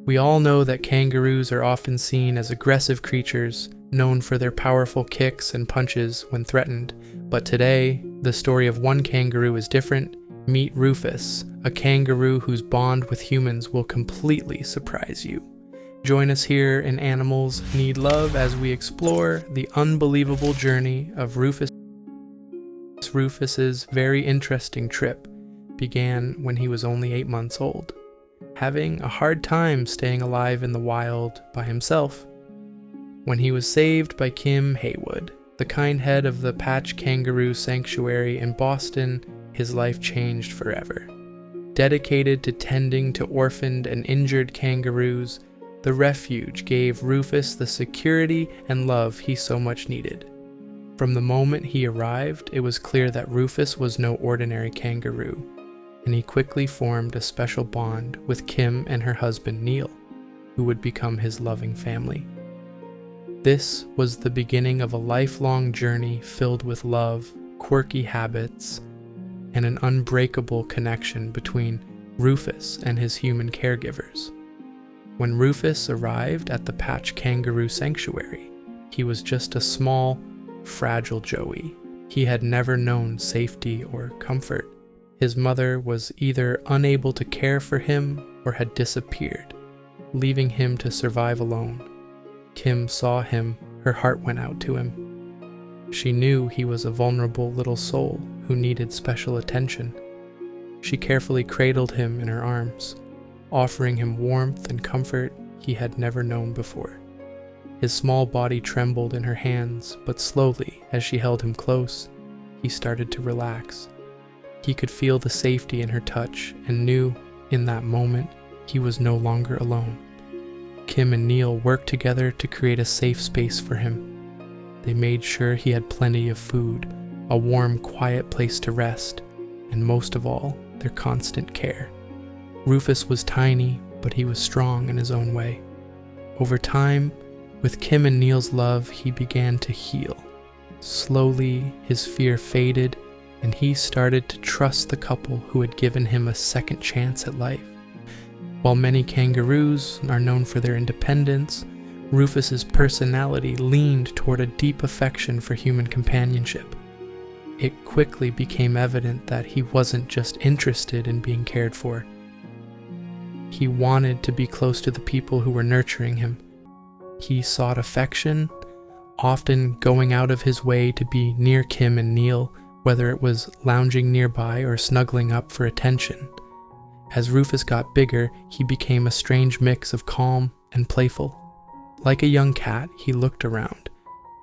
We all know that kangaroos are often seen as aggressive creatures, known for their powerful kicks and punches when threatened. But today, the story of one kangaroo is different. Meet Rufus, a kangaroo whose bond with humans will completely surprise you. Join us here in Animals Need Love as we explore the unbelievable journey of Rufus. Rufus's very interesting trip began when he was only 8 months old, having a hard time staying alive in the wild by himself. When he was saved by Kim Haywood, the kind head of the Patch Kangaroo Sanctuary in Boston, his life changed forever. Dedicated to tending to orphaned and injured kangaroos, the refuge gave Rufus the security and love he so much needed. From the moment he arrived, it was clear that Rufus was no ordinary kangaroo, and he quickly formed a special bond with Kim and her husband Neil, who would become his loving family. This was the beginning of a lifelong journey filled with love, quirky habits, and an unbreakable connection between Rufus and his human caregivers. When Rufus arrived at the Patch Kangaroo Sanctuary, he was just a small, fragile Joey. He had never known safety or comfort. His mother was either unable to care for him or had disappeared, leaving him to survive alone. Kim saw him, her heart went out to him. She knew he was a vulnerable little soul who needed special attention. She carefully cradled him in her arms, offering him warmth and comfort he had never known before. His small body trembled in her hands, but slowly, as she held him close, he started to relax. He could feel the safety in her touch and knew, in that moment, he was no longer alone. Kim and Neil worked together to create a safe space for him. They made sure he had plenty of food, a warm, quiet place to rest, and most of all, their constant care. Rufus was tiny, but he was strong in his own way. Over time, with Kim and Neil's love, he began to heal. Slowly, his fear faded, and he started to trust the couple who had given him a second chance at life. While many kangaroos are known for their independence, Rufus's personality leaned toward a deep affection for human companionship. It quickly became evident that he wasn't just interested in being cared for. He wanted to be close to the people who were nurturing him. He sought affection, often going out of his way to be near Kim and Neil, whether it was lounging nearby or snuggling up for attention. As Rufus got bigger, he became a strange mix of calm and playful. Like a young cat, he looked around,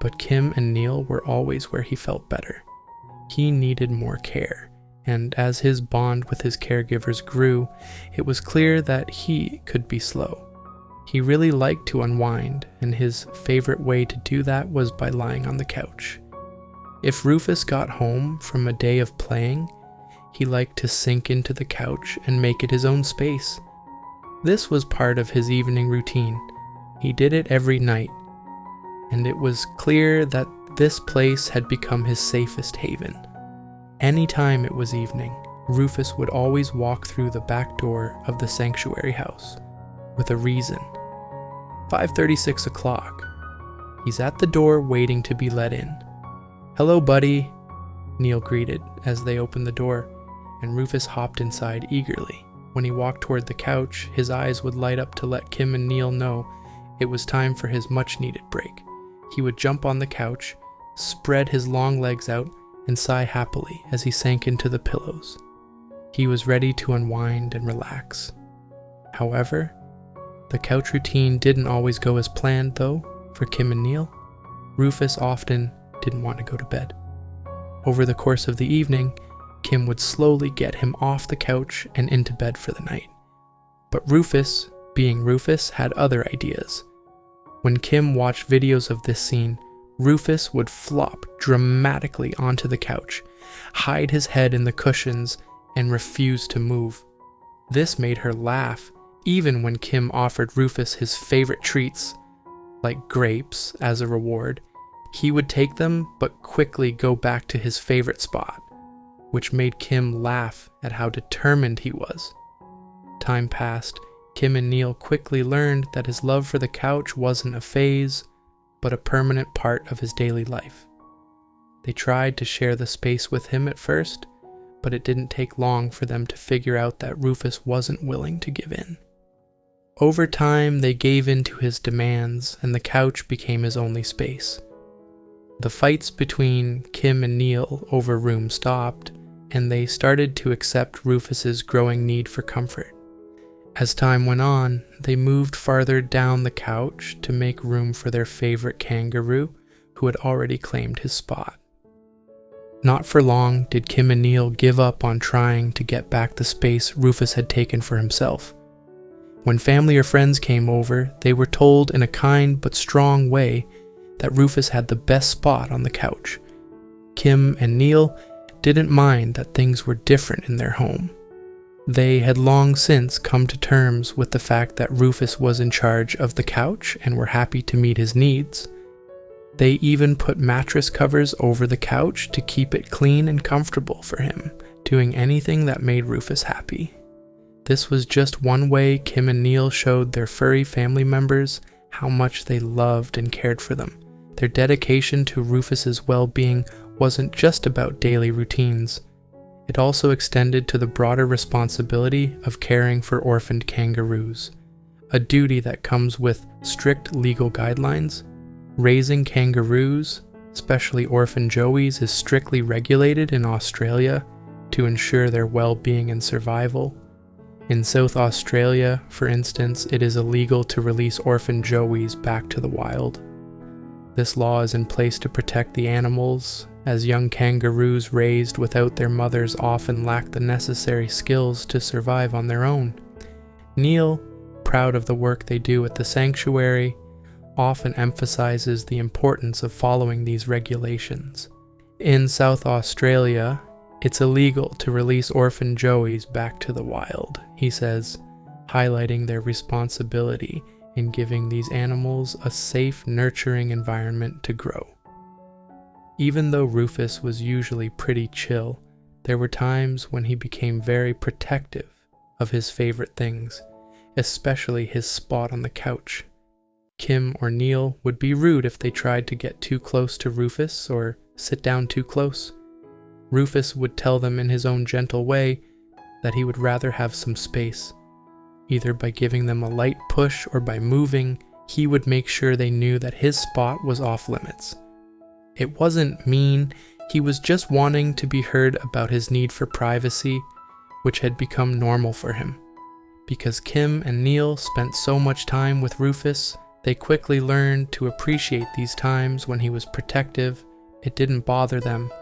but Kim and Neil were always where he felt better. He needed more care, and as his bond with his caregivers grew, it was clear that he could be slow. He really liked to unwind, and his favorite way to do that was by lying on the couch. If Rufus got home from a day of playing, he liked to sink into the couch and make it his own space. This was part of his evening routine. He did it every night, and it was clear that this place had become his safest haven. Anytime it was evening, Rufus would always walk through the back door of the sanctuary house, with a reason. 5:36 o'clock. He's at the door waiting to be let in. "Hello, buddy," Neil greeted as they opened the door, and Rufus hopped inside eagerly. When he walked toward the couch, his eyes would light up to let Kim and Neil know it was time for his much-needed break. He would jump on the couch, spread his long legs out, and sigh happily as he sank into the pillows. He was ready to unwind and relax. However, the couch routine didn't always go as planned, though, for Kim and Neil. Rufus often didn't want to go to bed. Over the course of the evening, Kim would slowly get him off the couch and into bed for the night. But Rufus, being Rufus, had other ideas. When Kim watched videos of this scene, Rufus would flop dramatically onto the couch, hide his head in the cushions, and refuse to move. This made her laugh, even when Kim offered Rufus his favorite treats, like grapes, as a reward. He would take them, but quickly go back to his favorite spot, which made Kim laugh at how determined he was. Time passed. Kim and Neil quickly learned that his love for the couch wasn't a phase, but a permanent part of his daily life. They tried to share the space with him at first, but it didn't take long for them to figure out that Rufus wasn't willing to give in. Over time, they gave in to his demands, and the couch became his only space. The fights between Kim and Neil over room stopped, and they started to accept Rufus's growing need for comfort. As time went on, they moved farther down the couch to make room for their favorite kangaroo, who had already claimed his spot. Not for long did Kim and Neil give up on trying to get back the space Rufus had taken for himself. When family or friends came over, they were told in a kind but strong way that Rufus had the best spot on the couch. Kim and Neil didn't mind that things were different in their home. They had long since come to terms with the fact that Rufus was in charge of the couch and were happy to meet his needs. They even put mattress covers over the couch to keep it clean and comfortable for him, doing anything that made Rufus happy. This was just one way Kim and Neil showed their furry family members how much they loved and cared for them. Their dedication to Rufus's well-being wasn't just about daily routines. It also extended to the broader responsibility of caring for orphaned kangaroos, a duty that comes with strict legal guidelines. Raising kangaroos, especially orphan joeys, is strictly regulated in Australia to ensure their well-being and survival. In South Australia, for instance, it is illegal to release orphan joeys back to the wild. This law is in place to protect the animals, as young kangaroos raised without their mothers often lack the necessary skills to survive on their own. Neil, proud of the work they do at the sanctuary, often emphasizes the importance of following these regulations. In South Australia, it's illegal to release orphan joeys back to the wild, he says, highlighting their responsibility in giving these animals a safe, nurturing environment to grow. Even though Rufus was usually pretty chill, there were times when he became very protective of his favorite things, especially his spot on the couch. Kim or Neil would be rude if they tried to get too close to Rufus or sit down too close. Rufus would tell them in his own gentle way that he would rather have some space. Either by giving them a light push or by moving, he would make sure they knew that his spot was off limits. It wasn't mean, he was just wanting to be heard about his need for privacy, which had become normal for him. Because Kim and Neil spent so much time with Rufus, they quickly learned to appreciate these times when he was protective. It didn't bother them.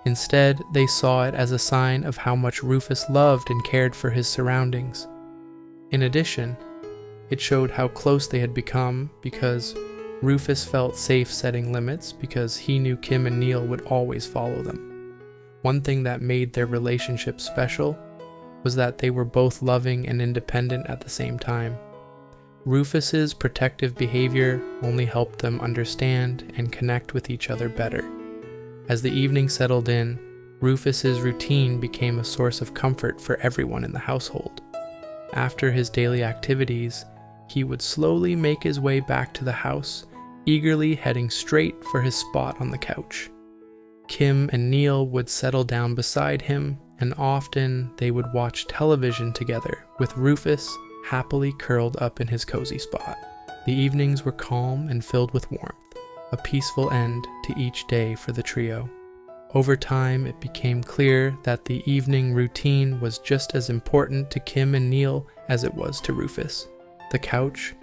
Instead, they saw it as a sign of how much Rufus loved and cared for his surroundings. In addition, it showed how close they had become because Rufus felt safe setting limits because he knew Kim and Neil would always follow them. One thing that made their relationship special was that they were both loving and independent at the same time. Rufus's protective behavior only helped them understand and connect with each other better. As the evening settled in, Rufus's routine became a source of comfort for everyone in the household. After his daily activities, he would slowly make his way back to the house, eagerly heading straight for his spot on the couch. Kim and Neil would settle down beside him, and often they would watch television together, with Rufus happily curled up in his cozy spot. The evenings were calm and filled with warmth, a peaceful end to each day for the trio. Over time, it became clear that the evening routine was just as important to Kim and Neil as it was to Rufus. The couch,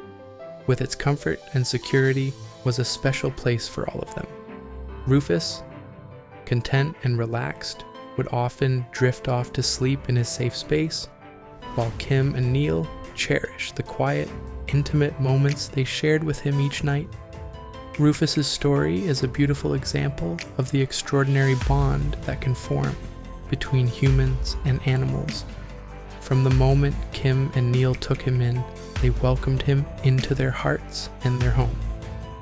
with its comfort and security, was a special place for all of them. Rufus, content and relaxed, would often drift off to sleep in his safe space, while Kim and Neil cherished the quiet, intimate moments they shared with him each night. Rufus's story is a beautiful example of the extraordinary bond that can form between humans and animals. From the moment Kim and Neil took him in, they welcomed him into their hearts and their home,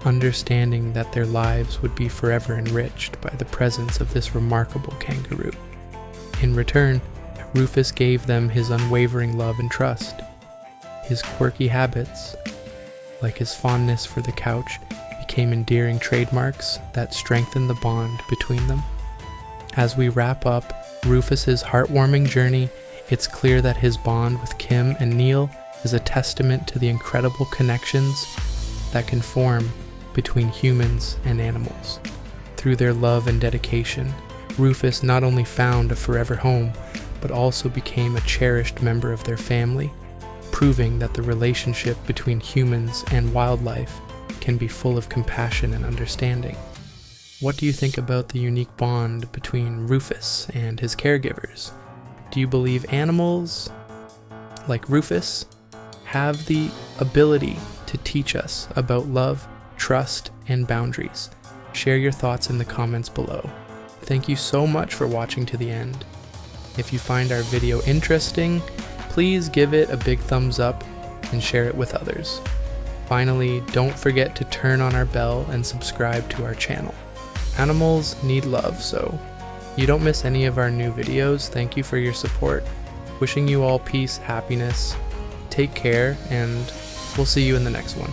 understanding that their lives would be forever enriched by the presence of this remarkable kangaroo. In return, Rufus gave them his unwavering love and trust. His quirky habits, like his fondness for the couch, became endearing trademarks that strengthened the bond between them. As we wrap up Rufus's heartwarming journey, it's clear that his bond with Kim and Neil is a testament to the incredible connections that can form between humans and animals. Through their love and dedication, Rufus not only found a forever home, but also became a cherished member of their family, proving that the relationship between humans and wildlife can be full of compassion and understanding. What do you think about the unique bond between Rufus and his caregivers? Do you believe animals, like Rufus, have the ability to teach us about love, trust, and boundaries? Share your thoughts in the comments below. Thank you so much for watching to the end. If you find our video interesting, please give it a big thumbs up and share it with others. Finally, don't forget to turn on our bell and subscribe to our channel. Animals need love, so you don't miss any of our new videos. Thank you for your support. Wishing you all peace, happiness, take care, and we'll see you in the next one.